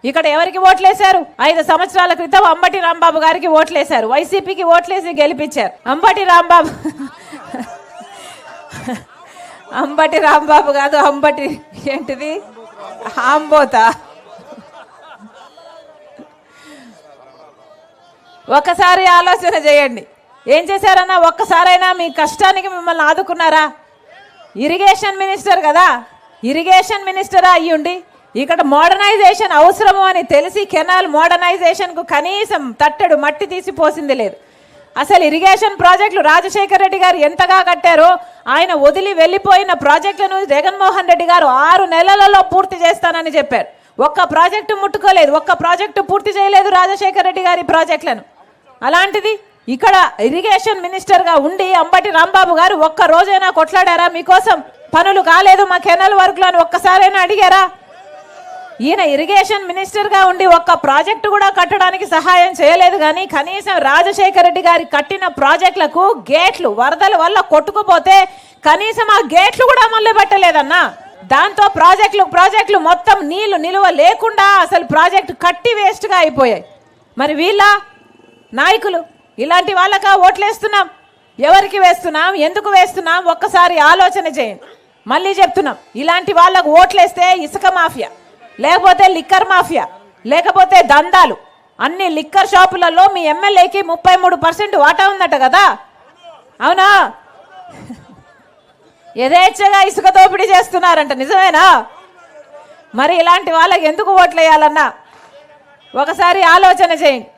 ఇక్కడ ఎవరికి ఓట్లేశారు? 5 సంవత్సరాల క్రితం అంబటి రాంబాబు గారికి ఓట్లేశారు. వైసీపీకి ఓట్లేసి గెలిపించారు. అంబటి రాంబాబు కాదు, అంబటి ఏంటిది ఆంబోత. ఒక్కసారి ఆలోచన చేయండి. ఏం చేశారన్నా? ఒక్కసారైనా మీ కష్టానికి మిమ్మల్ని ఆదుకున్నారా? ఇరిగేషన్ మినిస్టర్ కదా, ఇరిగేషన్ మినిస్టర్ అయ్యుండి ఇక్కడ మోడర్నైజేషన్ అవసరము అని తెలిసి కెనాల్ మోడర్నైజేషన్కు కనీసం తట్టెడు మట్టి తీసి పోసింది లేదు. అసలు ఇరిగేషన్ ప్రాజెక్టులు రాజశేఖర రెడ్డి గారు ఎంతగా కట్టారో, ఆయన వదిలి వెళ్ళిపోయిన ప్రాజెక్టులను జగన్మోహన్ రెడ్డి గారు 6 నెలలలో పూర్తి చేస్తానని చెప్పారు. ఒక్క ప్రాజెక్టు ముట్టుకోలేదు, ఒక్క ప్రాజెక్టు పూర్తి చేయలేదు రాజశేఖర రెడ్డి గారి ప్రాజెక్టులను. అలాంటిది ఇక్కడ ఇరిగేషన్ మినిస్టర్గా ఉండి అంబటి రాంబాబు గారు ఒక్క రోజైనా కొట్లాడారా? మీకోసం పనులు కాలేదు మా కెనాల్ వర్క్లు అని ఒక్కసారైనా అడిగారా? ఈయన ఇరిగేషన్ మినిస్టర్గా ఉండి ఒక్క ప్రాజెక్టు కూడా కట్టడానికి సహాయం చేయలేదు. కానీ కనీసం రాజశేఖర రెడ్డి గారి కట్టిన ప్రాజెక్టులకు గేట్లు వరదల వల్ల కొట్టుకుపోతే కనీసం ఆ గేట్లు కూడా మళ్ళీ పెట్టలేదన్నా. దాంతో ప్రాజెక్టులు మొత్తం నీళ్లు నిలువ లేకుండా అసలు ప్రాజెక్టు కట్టి వేస్ట్గా అయిపోయాయి. మరి వీళ్ళ నాయకులు ఇలాంటి వాళ్ళకా ఓట్లేస్తున్నాం? ఎవరికి వేస్తున్నాం? ఎందుకు వేస్తున్నాం? ఒక్కసారి ఆలోచన చేయండి. మళ్ళీ చెప్తున్నాం, ఇలాంటి వాళ్ళకు ఓట్లేస్తే ఇసుక మాఫియా, లేకపోతే లిక్కర్ మాఫియా, లేకపోతే దందాలు, అన్ని లిక్కర్ షాపులలో మీ ఎమ్మెల్యేకి 33% వాటా ఉందట కదా, అవునా? యథేచ్ఛగా ఇసుక దోపిడీ చేస్తున్నారంట, నిజమేనా? మరి ఇలాంటి వాళ్ళకి ఎందుకు ఓట్లేయాలన్నా ఒకసారి ఆలోచన చేయండి.